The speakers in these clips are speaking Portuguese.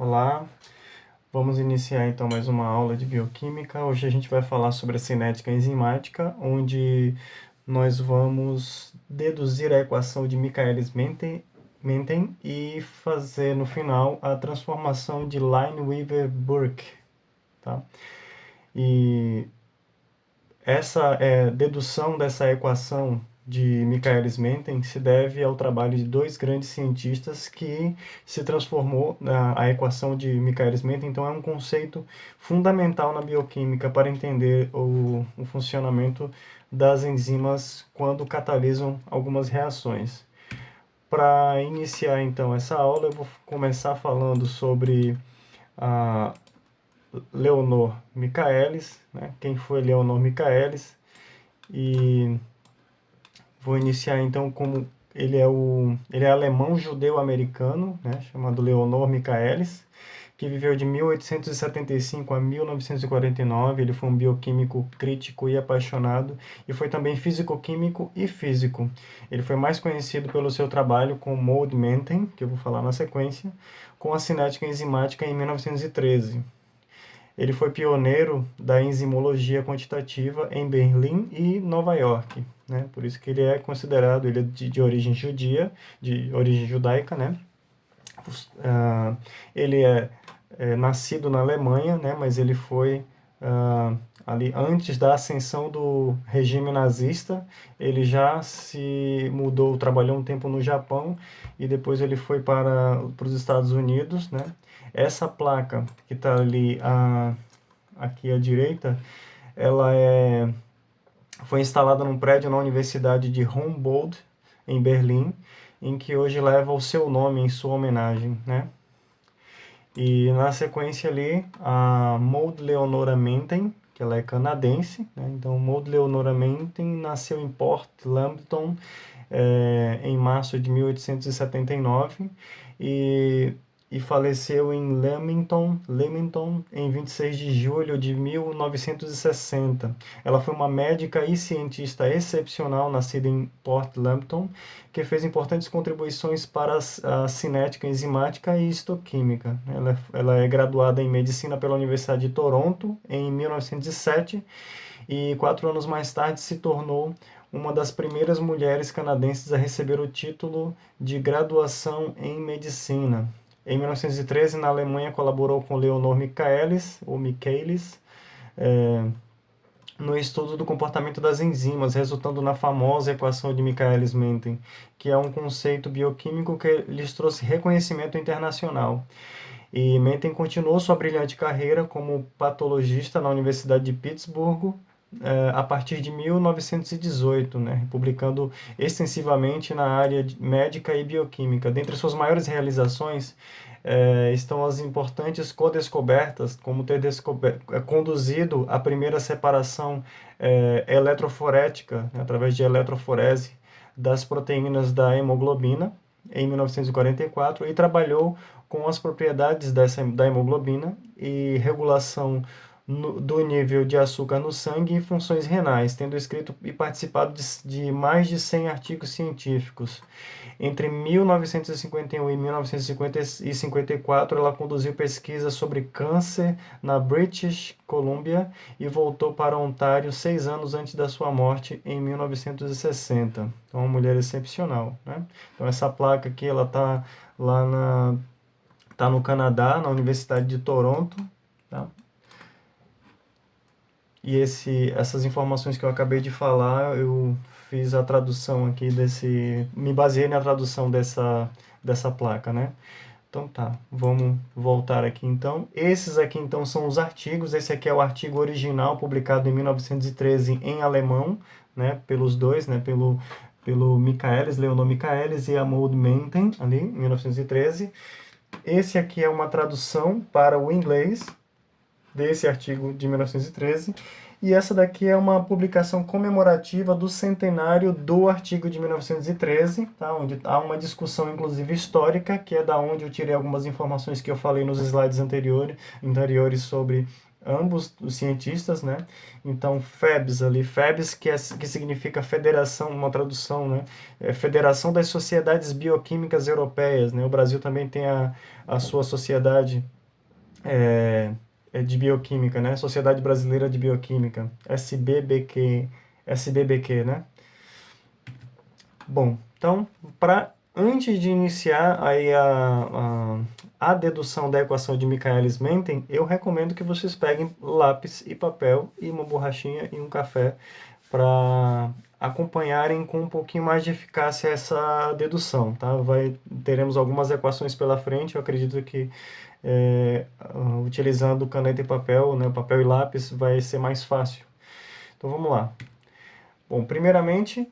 Olá, vamos iniciar então mais uma aula de bioquímica. Hoje a gente vai falar sobre a cinética enzimática, onde nós vamos deduzir a equação de Michaelis-Menten e fazer no final a transformação de Lineweaver-Burke, tá? E essa dedução dessa equação de Michaelis-Menten se deve ao trabalho de dois grandes cientistas que se transformou a equação de Michaelis-Menten. Então, é um conceito fundamental na bioquímica para entender o funcionamento das enzimas quando catalisam algumas reações. Para iniciar, então, essa aula, eu vou começar falando sobre a Leonor Michaelis, né? Quem foi Leonor Michaelis, e vou iniciar então como ele é alemão judeu-americano, né, chamado Leonor Michaelis, que viveu de 1875 a 1949. Ele foi um bioquímico crítico e apaixonado, e foi também físico-químico e físico. Ele foi mais conhecido pelo seu trabalho com Mold-Menten, que eu vou falar na sequência, com a cinética enzimática em 1913. Ele foi pioneiro da enzimologia quantitativa em Berlim e Nova York, né? Por isso que ele é considerado, ele é de origem judia, de origem judaica, né? Ele é nascido na Alemanha, né? Mas ele foi ali antes da ascensão do regime nazista. Ele já se mudou, trabalhou um tempo no Japão e depois ele foi para os Estados Unidos, né? Essa placa que está ali aqui à direita, ela foi instalada num prédio na Universidade de Humboldt, em Berlim, em que hoje leva o seu nome em sua homenagem, né? E na sequência ali, a Maud Leonora Menten, que ela é canadense, né? Então, Maud Leonora Menten nasceu em Port Lambton, em março de 1879, e faleceu em Leamington em 26 de julho de 1960. Ela foi uma médica e cientista excepcional, nascida em Port Lambton, que fez importantes contribuições para a cinética enzimática e histoquímica. Ela é graduada em medicina pela Universidade de Toronto em 1907, e 4 anos mais tarde se tornou uma das primeiras mulheres canadenses a receber o título de graduação em medicina. Em 1913, na Alemanha, colaborou com Leonor Michaelis, ou Michaelis, no estudo do comportamento das enzimas, resultando na famosa equação de Michaelis-Menten, que é um conceito bioquímico que lhes trouxe reconhecimento internacional. E Menten continuou sua brilhante carreira como patologista na Universidade de Pittsburgh, a partir de 1918, né, publicando extensivamente na área médica e bioquímica. Dentre suas maiores realizações estão as importantes co-descobertas, como ter conduzido a primeira separação eletroforética, né, através de eletroforese, das proteínas da hemoglobina, em 1944, e trabalhou com as propriedades da hemoglobina e regulação do nível de açúcar no sangue e funções renais, tendo escrito e participado de mais de 100 artigos científicos. Entre 1951 e 1954, ela conduziu pesquisas sobre câncer na British Columbia e voltou para Ontário 6 anos antes da sua morte, em 1960. Então, uma mulher excepcional, né? Então, essa placa aqui, ela está lá tá no Canadá, na Universidade de Toronto, tá? E essas informações que eu acabei de falar, eu fiz a tradução aqui me baseei na tradução dessa placa, né? Então tá, vamos voltar aqui então. Esses aqui então são os artigos. Esse aqui é o artigo original, publicado em 1913 em alemão, né? Pelos dois, né? Pelo Michaelis, Leonor Michaelis, e a Maud Menten, ali, em 1913. Esse aqui é uma tradução para o inglês desse artigo de 1913, e essa daqui é uma publicação comemorativa do centenário do artigo de 1913, tá? Onde há uma discussão, inclusive, histórica, que é da onde eu tirei algumas informações que eu falei nos slides anteriores sobre ambos os cientistas, né? Então, FEBS ali, FEBS que significa Federação, uma tradução, né? Federação das Sociedades Bioquímicas Europeias, né? O Brasil também tem a sua sociedade é, de bioquímica, né? Sociedade Brasileira de Bioquímica, SBBQ, né? Bom, então, antes de iniciar aí a dedução da equação de Michaelis-Menten, eu recomendo que vocês peguem lápis e papel e uma borrachinha e um café para acompanharem com um pouquinho mais de eficácia essa dedução, tá? Teremos algumas equações pela frente, eu acredito que utilizando caneta e papel, né, papel e lápis, vai ser mais fácil. Então vamos lá. Bom, primeiramente,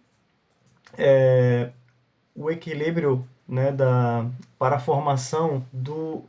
o equilíbrio, né, para a formação do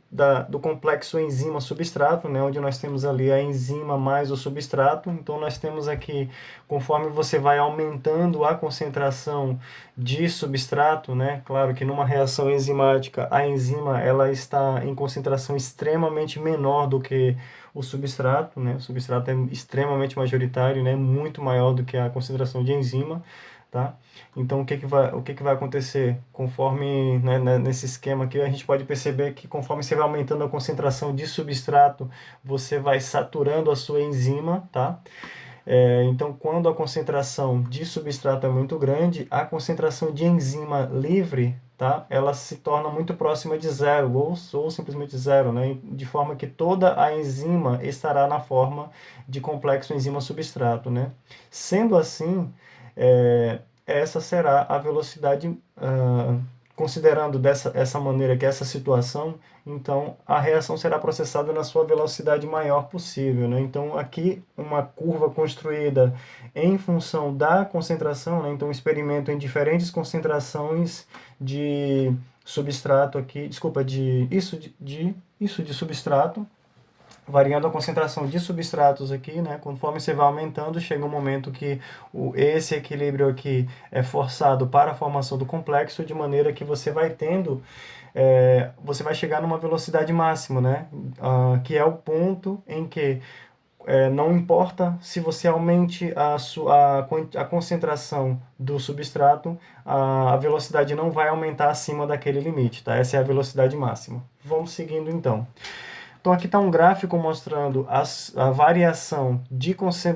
complexo enzima-substrato, né, onde nós temos ali a enzima mais o substrato. Então, nós temos aqui, conforme você vai aumentando a concentração de substrato, né, claro que numa reação enzimática, a enzima ela está em concentração extremamente menor do que o substrato, né, o substrato é extremamente majoritário, né, muito maior do que a concentração de enzima, tá? Então, o que que vai acontecer? Conforme, né, nesse esquema aqui, a gente pode perceber que conforme você vai aumentando a concentração de substrato, você vai saturando a sua enzima, tá? Então, quando a concentração de substrato é muito grande, a concentração de enzima livre, tá? Ela se torna muito próxima de zero, ou simplesmente zero, né? De forma que toda a enzima estará na forma de complexo enzima-substrato, né? Sendo assim, essa será a velocidade, considerando essa maneira que essa situação, então a reação será processada na sua velocidade maior possível, né? Então aqui uma curva construída em função da concentração, né? Então um experimento em diferentes concentrações de substrato aqui, desculpa, de substrato, variando a concentração de substratos aqui, né? Conforme você vai aumentando, chega um momento que esse equilíbrio aqui é forçado para a formação do complexo, de maneira que você vai tendo, você vai chegar numa velocidade máxima, né? Que é o ponto em que não importa se você aumente a concentração do substrato, a velocidade não vai aumentar acima daquele limite, tá? Essa é a velocidade máxima. Vamos seguindo então. Então aqui está um gráfico mostrando a variação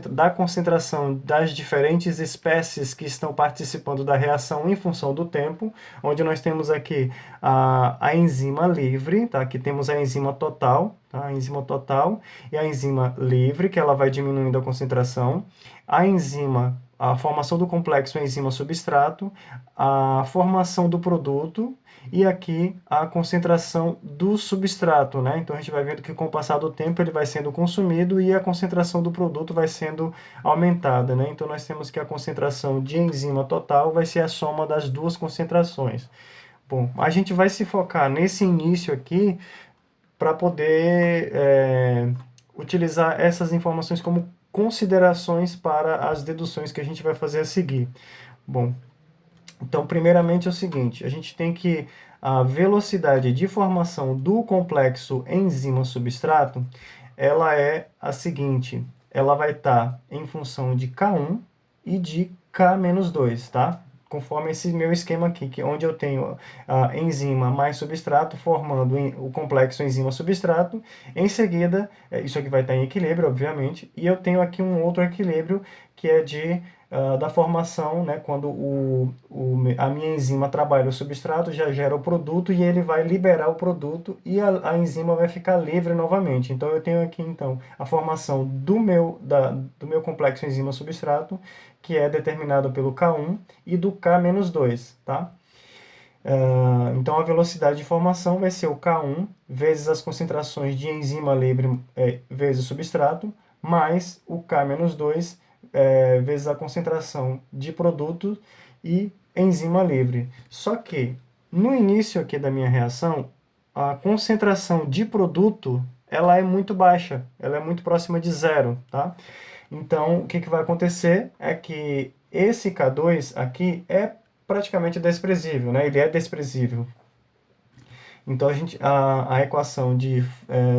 da concentração das diferentes espécies que estão participando da reação em função do tempo, onde nós temos aqui a enzima livre, tá? Aqui temos a enzima total, tá? A enzima total e a enzima livre, que ela vai diminuindo a concentração, a formação do complexo enzima-substrato, a formação do produto, e aqui a concentração do substrato, né? Então a gente vai vendo que com o passar do tempo ele vai sendo consumido e a concentração do produto vai sendo aumentada, né? Então nós temos que a concentração de enzima total vai ser a soma das duas concentrações. Bom, a gente vai se focar nesse início aqui para poder utilizar essas informações como considerações para as deduções que a gente vai fazer a seguir. Bom, então, primeiramente é o seguinte, a gente tem que a velocidade de formação do complexo enzima-substrato, ela é a seguinte, ela vai estar em função de K1 e de K-2, tá? Conforme esse meu esquema aqui, onde eu tenho a enzima mais substrato formando o complexo enzima-substrato, em seguida, isso aqui vai estar em equilíbrio, obviamente, e eu tenho aqui um outro equilíbrio que é da formação, né, quando a minha enzima trabalha o substrato, já gera o produto e ele vai liberar o produto e a enzima vai ficar livre novamente. Então eu tenho aqui então a formação do meu complexo enzima-substrato, que é determinado pelo K1 e do K-2, tá? Então a velocidade de formação vai ser o K1 vezes as concentrações de enzima livre vezes substrato, mais o K-2 vezes a concentração de produto e enzima livre. Só que no início aqui da minha reação, a concentração de produto ela é muito baixa, ela é muito próxima de zero, tá? Então, o que vai acontecer é que esse K2 aqui é praticamente desprezível, né? Ele é desprezível. Então, a equação de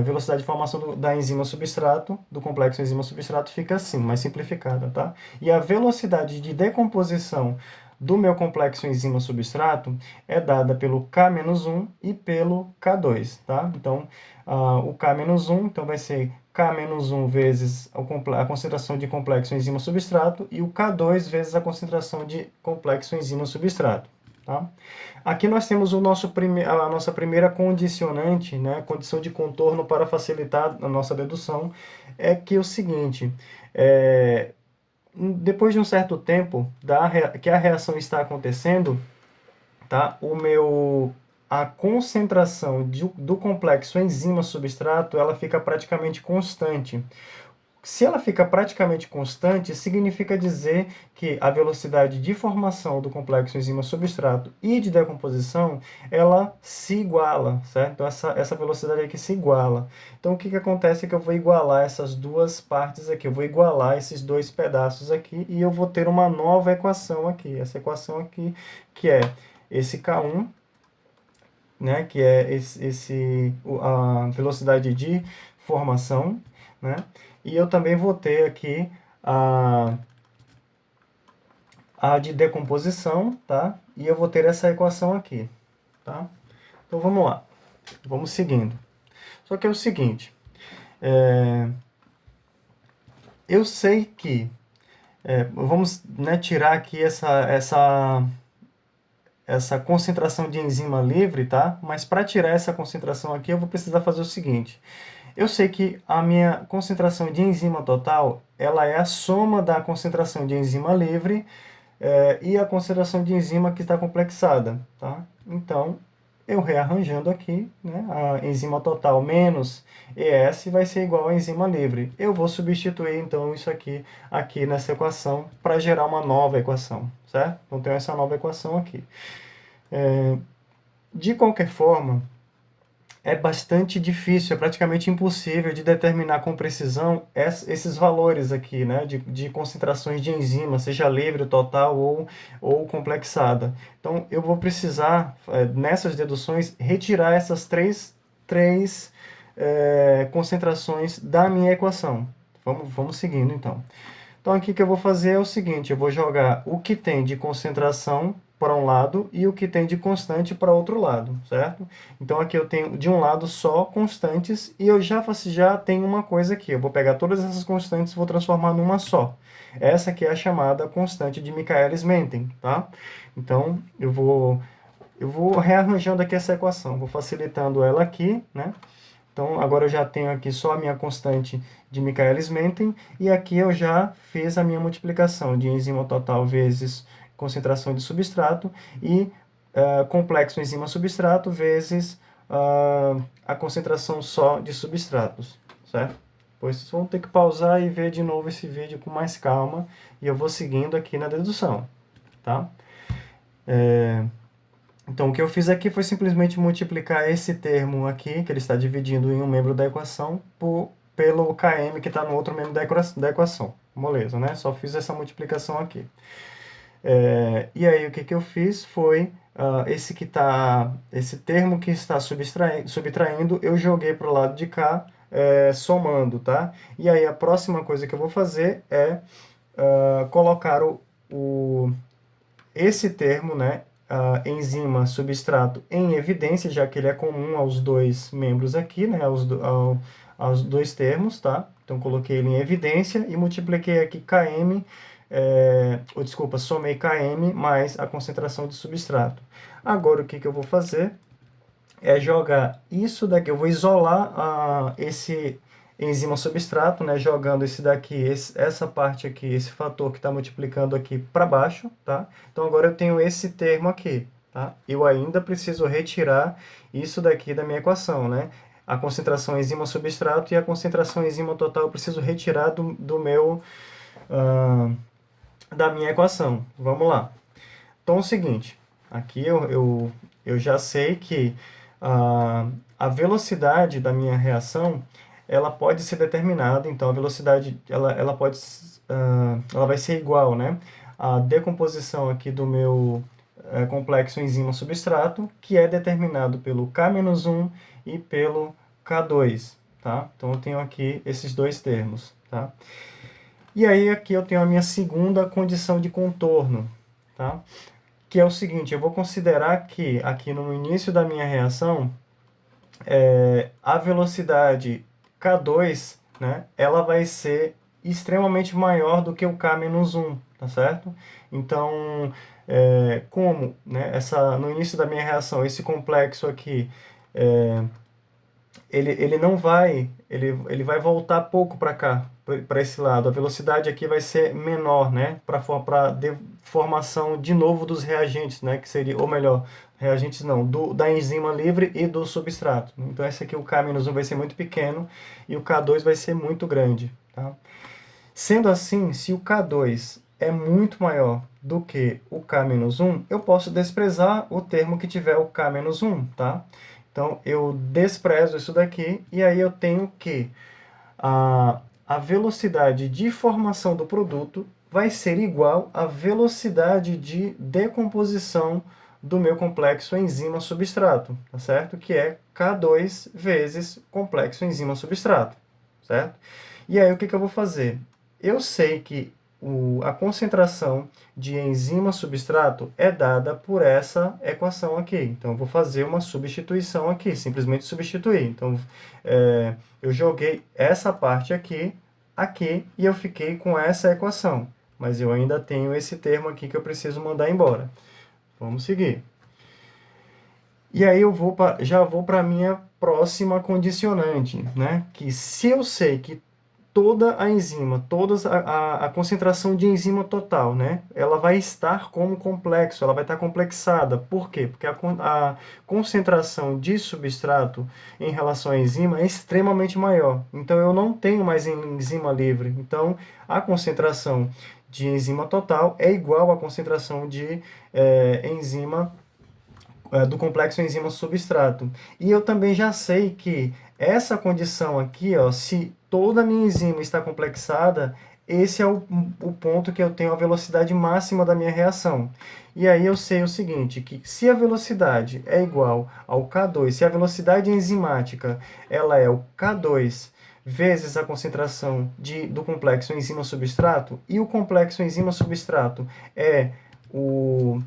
velocidade de formação da enzima substrato, do complexo enzima substrato, fica assim, mais simplificada, tá? E a velocidade de decomposição do meu complexo enzima substrato é dada pelo K-1 e pelo K2, tá? Então, o K-1, então vai ser K-1 vezes a concentração de complexo enzima substrato e o K2 vezes a concentração de complexo enzima substrato, tá? Aqui nós temos a nossa primeira condicionante, né, condição de contorno para facilitar a nossa dedução, é que é o seguinte, depois de um certo tempo que a reação está acontecendo, tá, a concentração do complexo enzima-substrato, ela fica praticamente constante. Se ela fica praticamente constante, significa dizer que a velocidade de formação do complexo enzima-substrato e de decomposição, ela se iguala, certo? Então, essa velocidade aqui se iguala. Então, o que, que acontece é que eu vou igualar essas duas partes aqui, eu vou igualar esses dois pedaços aqui e eu vou ter uma nova equação aqui. Essa equação aqui, que é esse K1, né, que é a velocidade de formação, né, e eu também vou ter aqui a, a de decomposição, tá, e eu vou ter essa equação aqui, tá. Então vamos lá, vamos seguindo. Só que é o seguinte, eu sei que, vamos, né, tirar aqui essa concentração de enzima livre, tá? Mas para tirar essa concentração aqui, eu vou precisar fazer o seguinte. Eu sei que a minha concentração de enzima total, ela é a soma da concentração de enzima livre e a concentração de enzima que está complexada, tá? Então, eu rearranjando aqui, né, a enzima total menos ES vai ser igual a enzima livre. Eu vou substituir, então, isso aqui nessa equação para gerar uma nova equação, certo? Então, tenho essa nova equação aqui. De qualquer forma, é bastante difícil, é praticamente impossível de determinar com precisão esses valores aqui, né, de concentrações de enzima, seja livre, total ou complexada. Então, eu vou precisar, nessas deduções, retirar essas três concentrações da minha equação. Vamos seguindo, então. Então, aqui que eu vou fazer é o seguinte, eu vou jogar o que tem de concentração para um lado e o que tem de constante para outro lado, certo? Então, aqui eu tenho de um lado só constantes e eu já tenho uma coisa aqui. Eu vou pegar todas essas constantes e vou transformar numa só. Essa aqui é a chamada constante de Michaelis-Menten, tá? Então, eu vou rearranjando aqui essa equação, vou facilitando ela aqui, né? Então, agora eu já tenho aqui só a minha constante de Michaelis-Menten e aqui eu já fiz a minha multiplicação de enzima total vezes concentração de substrato e complexo enzima-substrato vezes a concentração só de substratos, certo? Pois vocês vão ter que pausar e ver de novo esse vídeo com mais calma e eu vou seguindo aqui na dedução, tá? Então, o que eu fiz aqui foi simplesmente multiplicar esse termo aqui, que ele está dividindo em um membro da equação, pelo km que está no outro membro da equação. Moleza, né? Só fiz essa multiplicação aqui. E aí, o que eu fiz foi, esse termo que está subtraindo, eu joguei para o lado de cá, somando, tá? E aí, a próxima coisa que eu vou fazer é colocar esse termo, né, enzima substrato em evidência, já que ele é comum aos dois membros aqui, né, aos dois termos, tá? Então, coloquei ele em evidência e multipliquei aqui Km, desculpa, somei Km mais a concentração de substrato. Agora, o que eu vou fazer é jogar isso daqui, eu vou isolar esse enzima substrato, né, jogando esse daqui, essa parte aqui, esse fator que está multiplicando aqui para baixo, tá? Então agora eu tenho esse termo aqui, tá? Eu ainda preciso retirar isso daqui da minha equação, né? A concentração enzima substrato e a concentração enzima total eu preciso retirar da minha equação. Vamos lá. Então é o seguinte, aqui eu já sei que a velocidade da minha reação ela pode ser determinada, então a velocidade ela pode ela vai ser igual, né? A decomposição aqui complexo enzima-substrato, que é determinado pelo K-1 e pelo K2, tá? Então eu tenho aqui esses dois termos, tá? E aí aqui eu tenho a minha segunda condição de contorno, tá? Que é o seguinte, eu vou considerar que aqui no início da minha reação, a velocidade K2, né, ela vai ser extremamente maior do que o K-1, tá certo? Então, como, né, no início da minha reação, esse complexo aqui, ele não vai, ele vai voltar pouco para cá, para esse lado. A velocidade aqui vai ser menor, né, para formação de novo dos reagentes, né, que seria, ou melhor, reagentes não, da enzima livre e do substrato. Então esse aqui, o K-1 vai ser muito pequeno e o K2 vai ser muito grande, tá? Sendo assim, se o K2 é muito maior do que o K-1, eu posso desprezar o termo que tiver o K-1, tá? Então, eu desprezo isso daqui e aí eu tenho que a velocidade de formação do produto vai ser igual à velocidade de decomposição do meu complexo enzima-substrato, tá certo? Que é K2 vezes complexo enzima-substrato, certo? E aí, o que eu vou fazer? Eu sei que a concentração de enzima-substrato é dada por essa equação aqui. Então, eu vou fazer uma substituição aqui, simplesmente substituir. Então, eu joguei essa parte aqui, e eu fiquei com essa equação. Mas eu ainda tenho esse termo aqui que eu preciso mandar embora. Vamos seguir. E aí eu já vou para a minha próxima condicionante, né? Que se eu sei que toda a enzima, a concentração de enzima total, né? Ela vai estar como complexo, ela vai estar complexada. Por quê? Porque a concentração de substrato em relação à enzima é extremamente maior. Então, eu não tenho mais enzima livre. Então, a concentração de enzima total é igual à concentração de enzima do complexo enzima-substrato. E eu também já sei que essa condição aqui, ó, se toda a minha enzima está complexada, esse é o ponto que eu tenho a velocidade máxima da minha reação. E aí eu sei o seguinte, que se a velocidade é igual ao K2, se a velocidade enzimática ela é o K2 vezes a concentração do complexo enzima-substrato, e o complexo enzima-substrato é o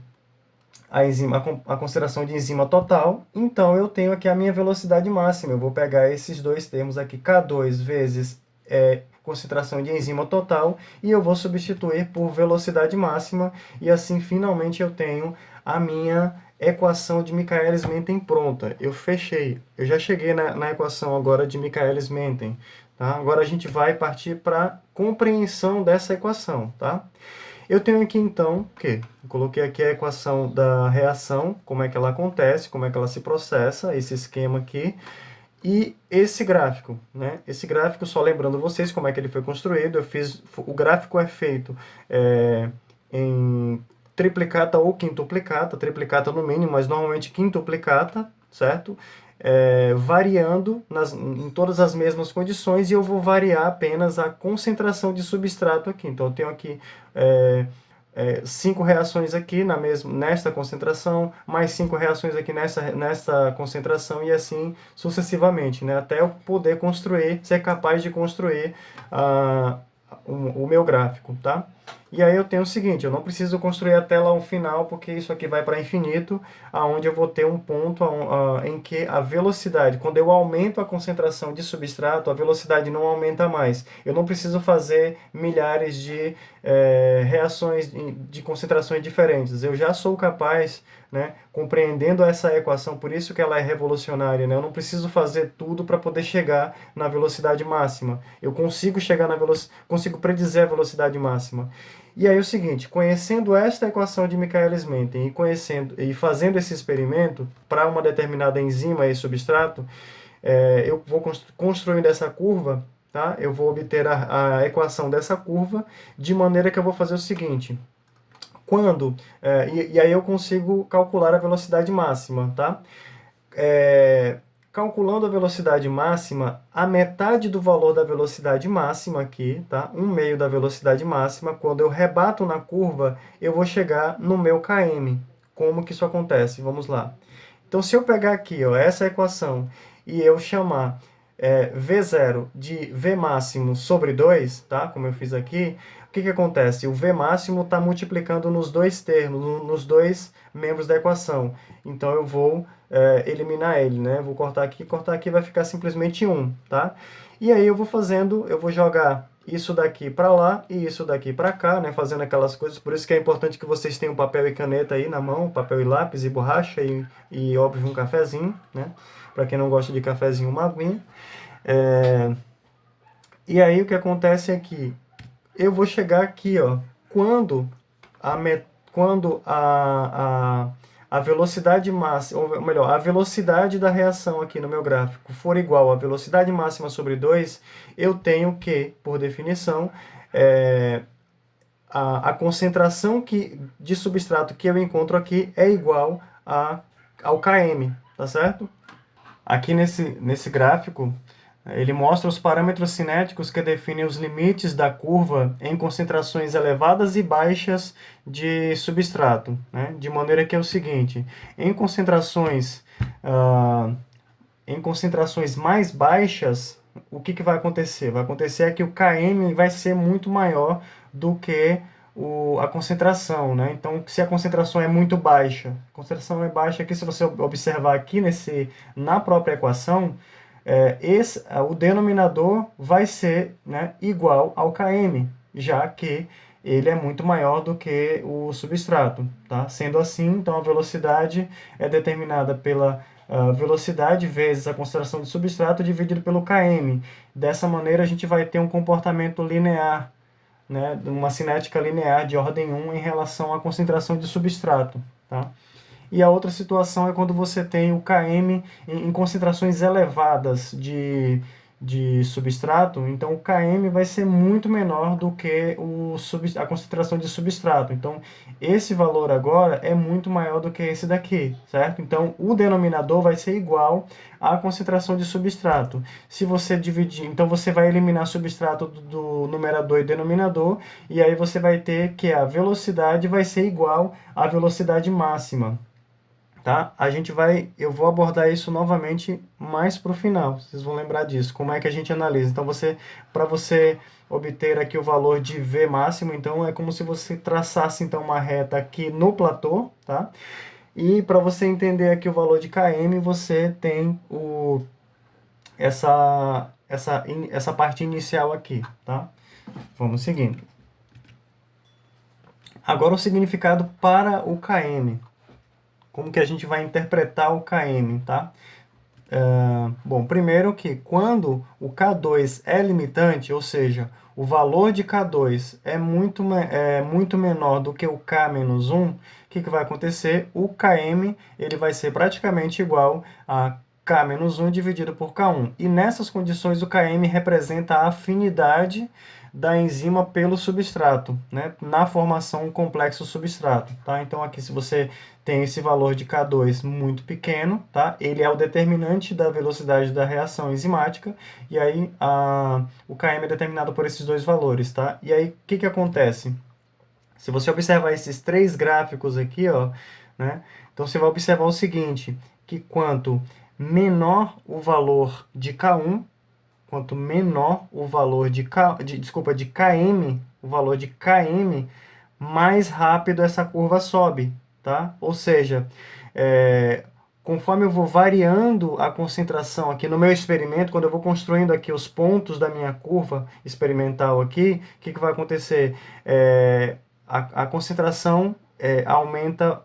a consideração de enzima total, então eu tenho aqui a minha velocidade máxima. Eu vou pegar esses dois termos aqui, K2 vezes concentração de enzima total, e eu vou substituir por velocidade máxima, e assim finalmente eu tenho a minha equação de Michaelis-Menten pronta. Eu fechei, eu já cheguei na equação agora de Michaelis-Menten. Tá? Agora a gente vai partir para a compreensão dessa equação. Tá? Eu tenho aqui então, eu coloquei aqui a equação da reação, como é que ela acontece, como é que ela se processa, esse esquema aqui, e esse gráfico, né? Esse gráfico, só lembrando vocês como é que ele foi construído, o gráfico é feito em triplicata ou quintuplicata, triplicata no mínimo, mas normalmente quintuplicata, certo? Variando em todas as mesmas condições, e eu vou variar apenas a concentração de substrato aqui. Então, eu tenho aqui 5 reações aqui nesta concentração, mais 5 reações aqui nessa concentração, e assim sucessivamente, né? Até eu poder ser capaz de construir o meu gráfico, tá? E aí eu tenho o seguinte, eu não preciso construir até lá o final, porque isso aqui vai para infinito, aonde eu vou ter um ponto em que a velocidade, quando eu aumento a concentração de substrato, a velocidade não aumenta mais. Eu não preciso fazer milhares de reações de concentrações diferentes. Eu já sou capaz, né, compreendendo essa equação, por isso que ela é revolucionária, né? Eu não preciso fazer tudo para poder chegar na velocidade máxima. Eu consigo consigo predizer a velocidade máxima. E aí é o seguinte, conhecendo esta equação de Michaelis-Menten e fazendo esse experimento para uma determinada enzima e substrato, eu vou construindo essa curva, tá? Eu vou obter a equação dessa curva, de maneira que eu vou fazer o seguinte, e aí eu consigo calcular a velocidade máxima, tá? Calculando a velocidade máxima, a metade do valor da velocidade máxima aqui, tá? 1/2 da velocidade máxima, quando eu rebato na curva, eu vou chegar no meu km. como que isso acontece. Vamos lá. Então, se eu pegar aqui, ó, essa equação e eu chamar V0 de V máximo sobre 2, tá? Como eu fiz aqui, o que que acontece? O V máximo está multiplicando nos dois termos, nos dois membros da equação. Então, eu vou eliminar ele, né? Vou cortar aqui, vai ficar simplesmente 1, tá? E aí eu vou fazendo, eu vou jogar isso daqui para lá e isso daqui para cá, né? Fazendo aquelas coisas. Por isso que é importante que vocês tenham papel e caneta aí na mão, papel e lápis e borracha e óbvio um cafezinho, né? Para quem não gosta de cafezinho, uma aguinha. E aí o que acontece é que eu vou chegar aqui, ó, quando a, quando a velocidade máxima, ou melhor, a velocidade da reação aqui no meu gráfico for igual à velocidade máxima sobre 2, eu tenho que, por definição, a concentração de substrato que eu encontro aqui é igual ao km, tá certo? Aqui nesse gráfico, ele mostra os parâmetros cinéticos que definem os limites da curva em concentrações elevadas e baixas de substrato, né? De maneira que é o seguinte, em concentrações, ah, em concentrações mais baixas, o que vai acontecer? Vai acontecer é que o Km vai ser muito maior do que a concentração, né? Então, se a concentração é muito baixa, a concentração é baixa aqui, se você observar aqui na própria equação, o denominador vai ser, né, igual ao Km, já que ele é muito maior do que o substrato, tá? Sendo assim, então a velocidade é determinada pela velocidade vezes a concentração de substrato dividido pelo Km. Dessa maneira, a gente vai ter um comportamento linear, né, uma cinética linear de ordem 1 em relação à concentração de substrato, tá? E a outra situação é quando você tem o Km em concentrações elevadas de substrato, então o Km vai ser muito menor do que a concentração de substrato. Então, esse valor agora é muito maior do que esse daqui, certo? Então, o denominador vai ser igual à concentração de substrato. Se você dividir, então você vai eliminar substrato do numerador e denominador, e aí você vai ter que a velocidade vai ser igual à velocidade máxima. Tá? Eu vou abordar isso novamente mais para o final. Vocês vão lembrar disso. Como é que a gente analisa? Então, para você obter aqui o valor de V máximo, então é como se você traçasse então uma reta aqui no platô, tá? E para você entender aqui o valor de km, você tem essa parte inicial aqui, tá? Vamos seguindo. Agora o significado para o km. Como que a gente vai interpretar o km, tá? Bom, primeiro que quando o K2 é limitante, ou seja, o valor de K2 é muito menor do que o K menos 1, o que vai acontecer? O Km ele vai ser praticamente igual a K menos 1 dividido por K1. E nessas condições o Km representa a afinidade da enzima pelo substrato, né, na formação complexo substrato, tá? Então aqui se você tem esse valor de K2 muito pequeno, tá? Ele é o determinante da velocidade da reação enzimática, e aí o Km é determinado por esses dois valores, tá? E aí o que acontece? Se você observar esses três gráficos aqui, ó, né? Então você vai observar o seguinte, que quanto menor o valor de K1, quanto menor o valor de Km, o valor de Km, mais rápido essa curva sobe, tá? Ou seja, conforme eu vou variando a concentração aqui no meu experimento, quando eu vou construindo aqui os pontos da minha curva experimental aqui, o que vai acontecer? A concentração aumenta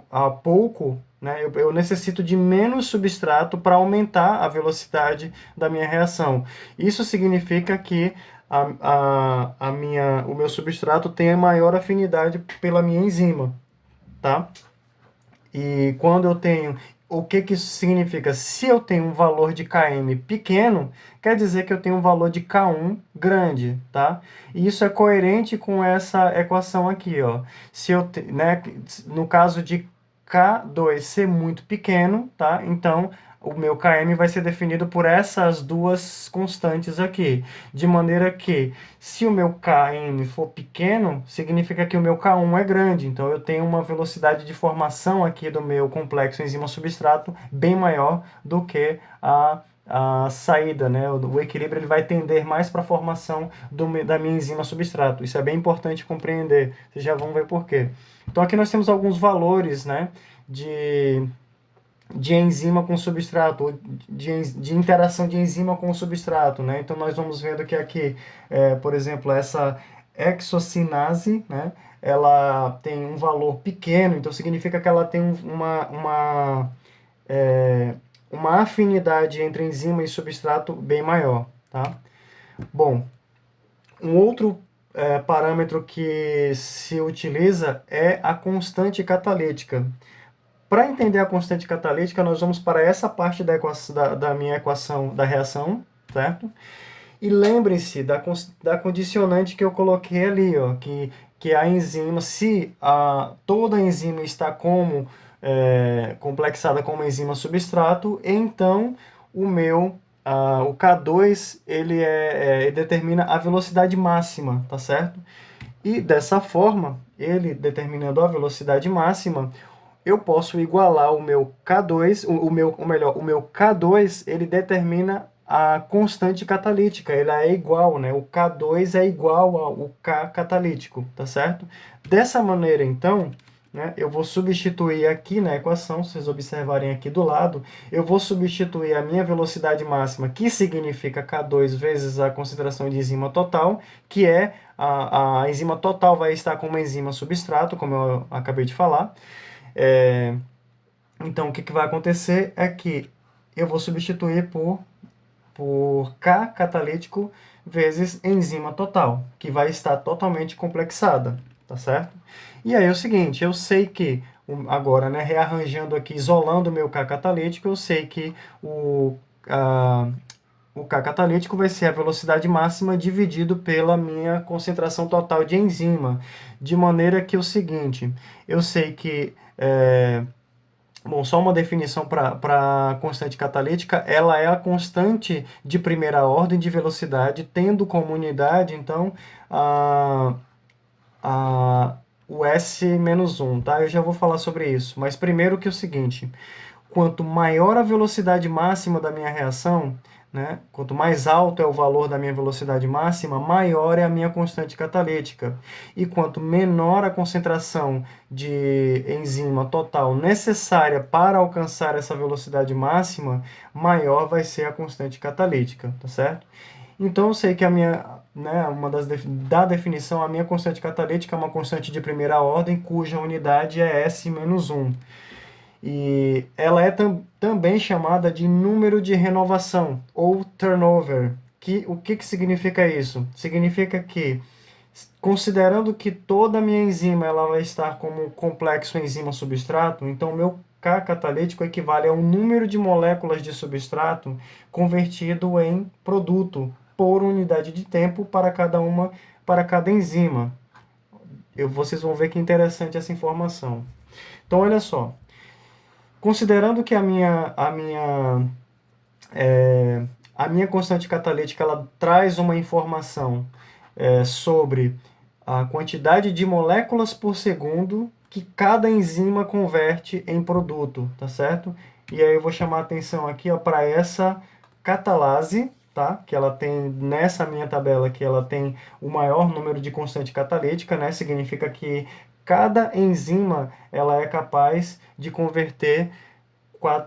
a pouco, né? Eu necessito de menos substrato para aumentar a velocidade da minha reação. Isso significa que o meu substrato tem a maior afinidade pela minha enzima, tá? E quando eu tenho, o que isso significa? Se eu tenho um valor de Km pequeno, quer dizer que eu tenho um valor de K1 grande, tá? E isso é coerente com essa equação aqui, ó. No caso de K2 ser muito pequeno, tá? Então, o meu Km vai ser definido por essas duas constantes aqui. De maneira que, se o meu Km for pequeno, significa que o meu K1 é grande. Então, eu tenho uma velocidade de formação aqui do meu complexo enzima-substrato bem maior do que a saída, né? O equilíbrio ele vai tender mais para a formação da minha enzima substrato. Isso é bem importante compreender. Vocês já vão ver por quê. Então, aqui nós temos alguns valores, né? De enzima com substrato, de interação de enzima com substrato, né? Então, nós vamos vendo que aqui, por exemplo, essa hexocinase, né? Ela tem um valor pequeno, então significa que ela tem uma afinidade entre enzima e substrato bem maior, tá? Bom, um outro parâmetro que se utiliza é a constante catalítica. Para entender a constante catalítica, nós vamos para essa parte da minha equação da reação, certo? E lembrem-se da condicionante que eu coloquei ali, ó, que a enzima, se toda a enzima está complexada como enzima substrato, então o K2 ele determina a velocidade máxima, tá certo? E dessa forma, ele determinando a velocidade máxima, eu posso igualar o meu K2, o meu K2, ele determina a constante catalítica, ele é igual, né? O K2 é igual ao K catalítico, tá certo? Dessa maneira, então, né, eu vou substituir aqui na equação, se vocês observarem aqui do lado, eu vou substituir a minha velocidade máxima, que significa K2 vezes a concentração de enzima total, que é a enzima total vai estar como enzima substrato, como eu acabei de falar. Então, o que vai acontecer é que eu vou substituir por K catalítico vezes enzima total, que vai estar totalmente complexada, tá certo? E aí é o seguinte, eu sei que, agora, né, rearranjando aqui, isolando o meu K catalítico, eu sei que o K catalítico vai ser a velocidade máxima dividido pela minha concentração total de enzima, de maneira que é o seguinte, eu sei que bom, só uma definição para a constante catalítica, ela é a constante de primeira ordem de velocidade, tendo como unidade, então, a, a, o S-1, tá? Eu já vou falar sobre isso, mas primeiro que é o seguinte, quanto maior a velocidade máxima da minha reação, né, quanto mais alto é o valor da minha velocidade máxima, maior é a minha constante catalítica. E quanto menor a concentração de enzima total necessária para alcançar essa velocidade máxima, maior vai ser a constante catalítica, tá certo? Então eu sei que da definição, a minha constante catalítica é uma constante de primeira ordem, cuja unidade é S-1. E ela é também chamada de número de renovação, ou turnover. O que significa isso? Significa que, considerando que toda a minha enzima ela vai estar como complexo enzima-substrato, então o meu K catalítico equivale ao número de moléculas de substrato convertido em produto por unidade de tempo para cada enzima. Vocês vão ver que interessante essa informação. Então, olha só. Considerando que a minha constante catalítica ela traz uma informação sobre a quantidade de moléculas por segundo que cada enzima converte em produto, tá certo? E aí eu vou chamar a atenção aqui para essa catalase, tá? Que ela tem, nessa minha tabela aqui, ela tem o maior número de constante catalítica, né? Significa que cada enzima ela é capaz de converter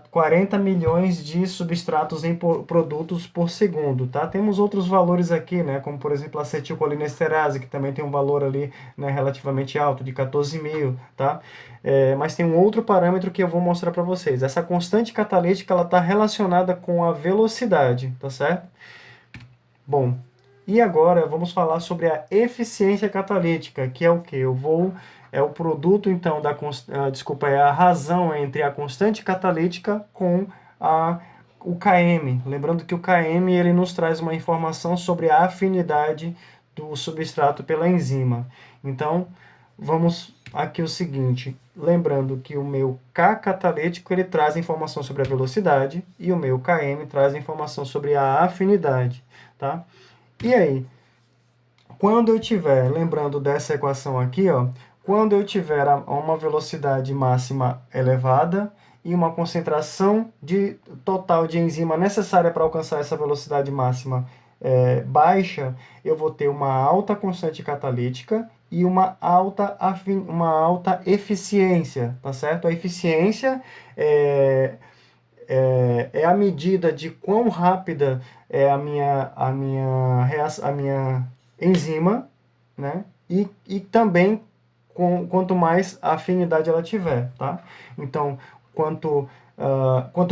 40 milhões de substratos em produtos por segundo, tá? Temos outros valores aqui, né? Como, por exemplo, a acetilcolinesterase, que também tem um valor ali, né, relativamente alto, de 14 mil, tá? Mas tem um outro parâmetro que eu vou mostrar para vocês. Essa constante catalítica, ela está relacionada com a velocidade, tá certo? Bom, e agora vamos falar sobre a eficiência catalítica, que é o que? É o produto, então, é a razão entre a constante catalítica com o Km. Lembrando que o Km ele nos traz uma informação sobre a afinidade do substrato pela enzima. Então, vamos aqui o seguinte, lembrando que o meu K catalítico ele traz informação sobre a velocidade e o meu Km traz informação sobre a afinidade, tá? E aí, quando eu tiver, lembrando dessa equação aqui, ó, quando eu tiver uma velocidade máxima elevada e uma concentração total de enzima necessária para alcançar essa velocidade máxima baixa, eu vou ter uma alta constante catalítica e uma alta eficiência, tá certo? A eficiência é a medida de quão rápida é a minha enzima, né? E também quanto mais afinidade ela tiver, tá? Então, quanto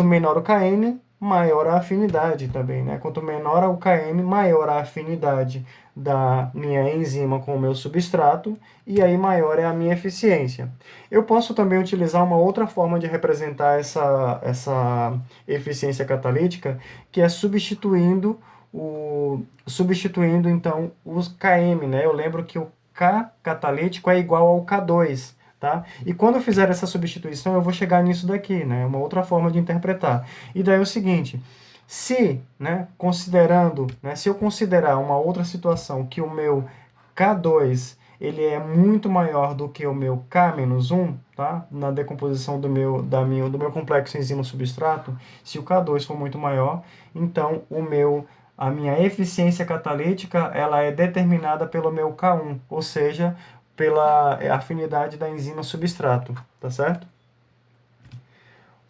menor o Km, maior a afinidade também, né? Quanto menor o Km, maior a afinidade da minha enzima com o meu substrato, e aí maior é a minha eficiência. Eu posso também utilizar uma outra forma de representar essa eficiência catalítica, que é substituindo então os Km, né? Eu lembro que o K catalítico é igual ao K2, tá? E quando eu fizer essa substituição, eu vou chegar nisso daqui, né? Uma outra forma de interpretar. E daí é o seguinte, se eu considerar uma outra situação que o meu K2 ele é muito maior do que o meu K-1, tá? Na decomposição do meu complexo enzima-substrato, se o K2 for muito maior, então a minha eficiência catalítica ela é determinada pelo meu K1, ou seja, pela afinidade da enzima substrato, tá certo?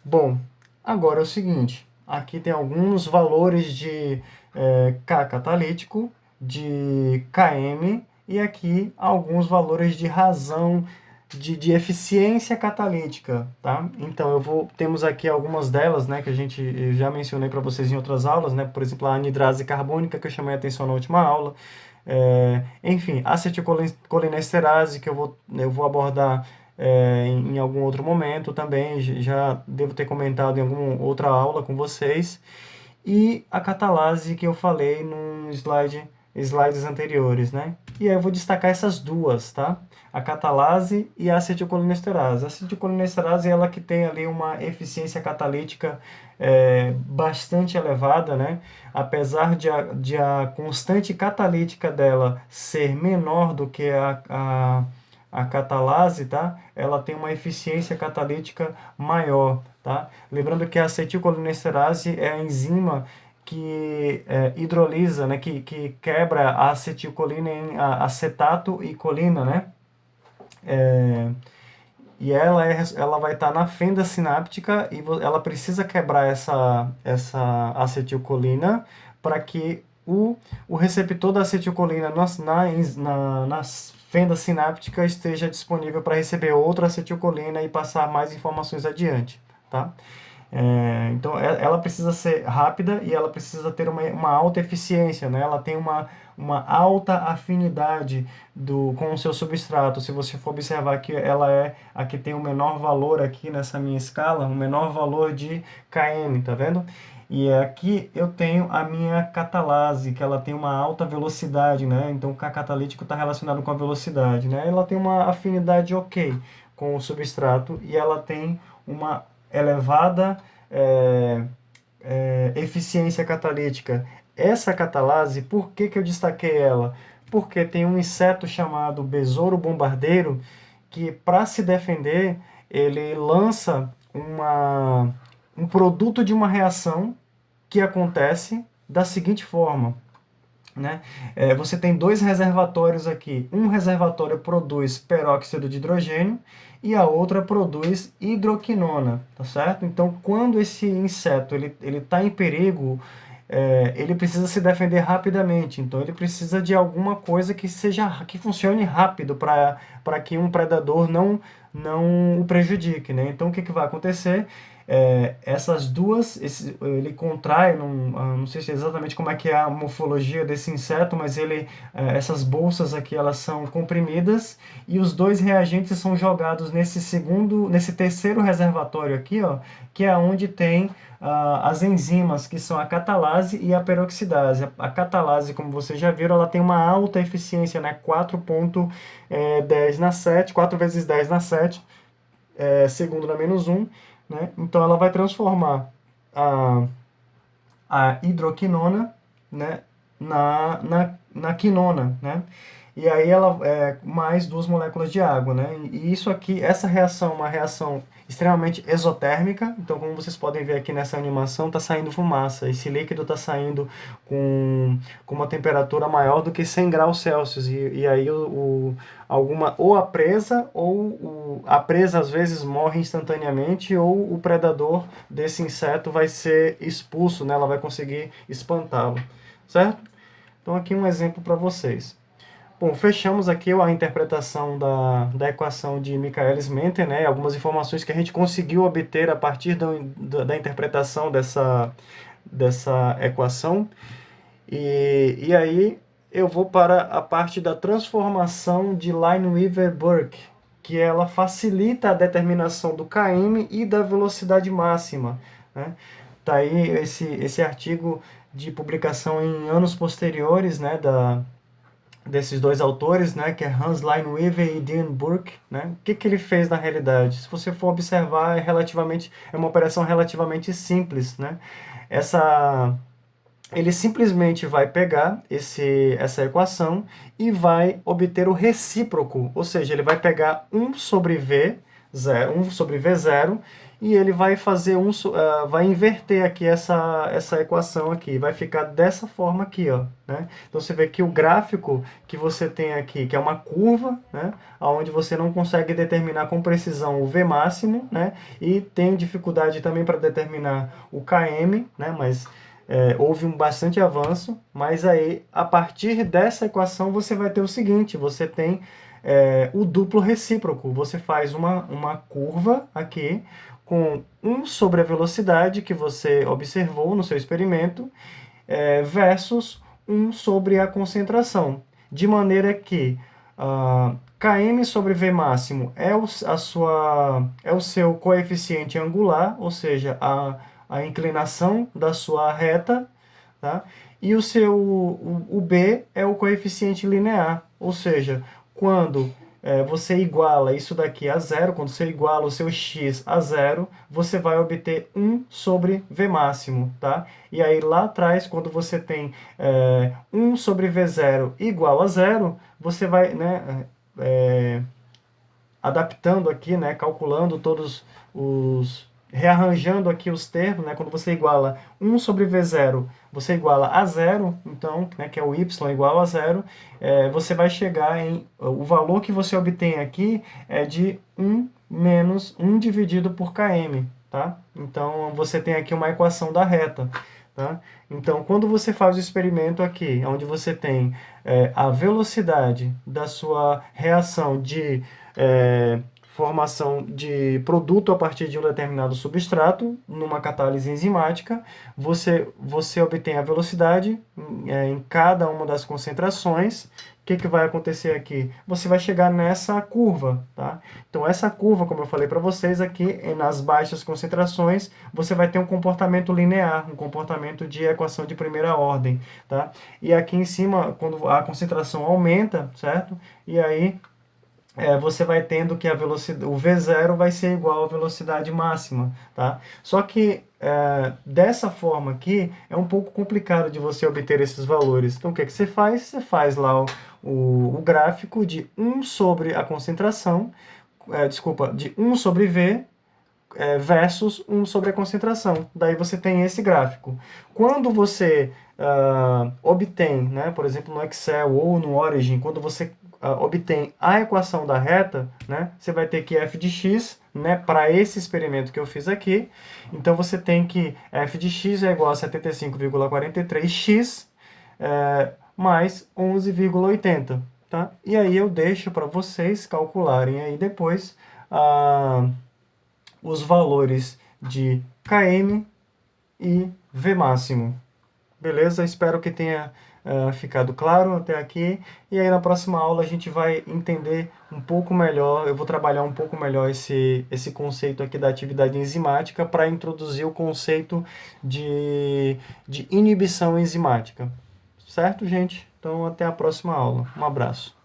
Bom, agora é o seguinte, aqui tem alguns valores de K catalítico, de Km, e aqui alguns valores de razão de eficiência catalítica, tá? Então temos aqui algumas delas, né, que eu já mencionei para vocês em outras aulas, né? Por exemplo, a anidrase carbônica, que eu chamei a atenção na última aula. Enfim, acetilcolinesterase, que eu vou abordar em algum outro momento também, já devo ter comentado em alguma outra aula com vocês. E a catalase que eu falei slides anteriores, né? E aí eu vou destacar essas duas, tá? A catalase e a acetilcolinesterase. A acetilcolinesterase é ela que tem ali uma eficiência catalítica bastante elevada, né? Apesar de a constante catalítica dela ser menor do que a catalase, tá? Ela tem uma eficiência catalítica maior, tá? Lembrando que a acetilcolinesterase é a enzima que hidrolisa, né? Que quebra a acetilcolina em acetato e colina, né? E ela vai estar na fenda sináptica e ela precisa quebrar essa acetilcolina para que o receptor da acetilcolina na fenda sináptica esteja disponível para receber outra acetilcolina e passar mais informações adiante, tá? Então, ela precisa ser rápida e ela precisa ter uma alta eficiência, né? Ela tem uma alta afinidade com o seu substrato. Se você for observar que ela é a que tem o menor valor aqui nessa minha escala, o menor valor de Km, tá vendo? E aqui eu tenho a minha catalase, que ela tem uma alta velocidade, né? Então, o K catalítico está relacionado com a velocidade, né? Ela tem uma afinidade ok com o substrato e ela tem uma elevada eficiência catalítica. Essa catalase, por que eu destaquei ela? Porque tem um inseto chamado besouro bombardeiro que, para se defender, ele lança um produto de uma reação que acontece da seguinte forma, né? Você tem dois reservatórios aqui. Um reservatório produz peróxido de hidrogênio e a outra produz hidroquinona, tá certo? Então, quando esse inseto ele está em perigo, ele precisa se defender rapidamente. Então, ele precisa de alguma coisa que funcione rápido para que um predador não o prejudique, né? Então, o que vai acontecer? essas duas, ele contrai, não sei se exatamente como é que é a morfologia desse inseto, mas essas bolsas aqui, elas são comprimidas e os dois reagentes são jogados nesse terceiro reservatório aqui, ó, que é onde tem as enzimas, que são a catalase e a peroxidase. A catalase, como vocês já viram, ela tem uma alta eficiência, né? 4,10 na 7, 4 vezes 10 na 7, segundo na -1, né? Então ela vai transformar a, a hidroquinona, né, na quinona, né? E aí ela mais duas moléculas de água, né? E isso aqui, essa reação é uma reação extremamente exotérmica. Então, como vocês podem ver aqui nessa animação, está saindo fumaça. Esse líquido está saindo com uma temperatura maior do que 100 graus Celsius. E aí ou a presa a presa às vezes morre instantaneamente, ou o predador desse inseto vai ser expulso, né? Ela vai conseguir espantá-lo, certo? Então aqui um exemplo para vocês. Bom, fechamos aqui a interpretação da equação de Michaelis-Menten, né? Algumas informações que a gente conseguiu obter a partir da interpretação dessa equação. E aí eu vou para a parte da transformação de Lineweaver-Burke, que ela facilita a determinação do km e da velocidade máxima, né? Tá aí esse artigo de publicação em anos posteriores, né, desses dois autores, né, que é Hans Lineweaver e Dean Burke, né? O que ele fez na realidade? Se você for observar, é uma operação relativamente simples, né? Ele simplesmente vai pegar essa equação e vai obter o recíproco, ou seja, ele vai pegar 1 sobre V0, e ele vai fazer vai inverter aqui essa equação aqui, vai ficar dessa forma aqui, ó, né? Então você vê que o gráfico que você tem aqui, que é uma curva, né, onde você não consegue determinar com precisão o V máximo, né, e tem dificuldade também para determinar o Km, né, mas houve bastante avanço, mas aí, a partir dessa equação, você vai ter o seguinte, você tem o duplo recíproco. Você faz uma curva aqui com 1 sobre a velocidade que você observou no seu experimento, versus 1 sobre a concentração. De maneira que km sobre V máximo é o seu coeficiente angular, ou seja, a inclinação da sua reta, tá? E o B é o coeficiente linear, ou seja, quando você iguala isso daqui a zero, quando você iguala o seu x a zero, você vai obter 1 sobre V máximo, tá? E aí lá atrás, quando você tem 1 sobre V0 igual a zero, você vai, né, adaptando aqui, né, calculando rearranjando aqui os termos, né, quando você iguala 1 sobre V0, você iguala a zero, então, né, que é o y igual a zero, você vai chegar o valor que você obtém aqui é de 1 menos 1 dividido por km, tá? Então, você tem aqui uma equação da reta, tá? Então, quando você faz o experimento aqui, onde você tem a velocidade da sua reação de formação de produto a partir de um determinado substrato, numa catálise enzimática, você obtém a velocidade em cada uma das concentrações. O que vai acontecer aqui? Você vai chegar nessa curva, tá? Então, essa curva, como eu falei para vocês aqui, nas baixas concentrações, você vai ter um comportamento linear, um comportamento de equação de primeira ordem, tá? E aqui em cima, quando a concentração aumenta, certo? E aí você vai tendo que o V0 vai ser igual à velocidade máxima, tá? Só que dessa forma aqui é um pouco complicado de você obter esses valores. Então o que você faz? Você faz lá o gráfico de 1 sobre a concentração, de 1 sobre V versus 1 sobre a concentração. Daí você tem esse gráfico. Quando você obtém, né, por exemplo, no Excel ou no Origin, quando você obtém a equação da reta, né, você vai ter que f de x, né, para esse experimento que eu fiz aqui. Então você tem que f de x é igual a 75,43x mais 11,80. Tá? E aí eu deixo para vocês calcularem aí depois os valores de Km e V máximo. Beleza? Espero que tenha ficado claro até aqui. E aí na próxima aula a gente vai entender um pouco melhor, eu vou trabalhar um pouco melhor esse conceito aqui da atividade enzimática para introduzir o conceito de inibição enzimática. Certo, gente? Então até a próxima aula. Um abraço.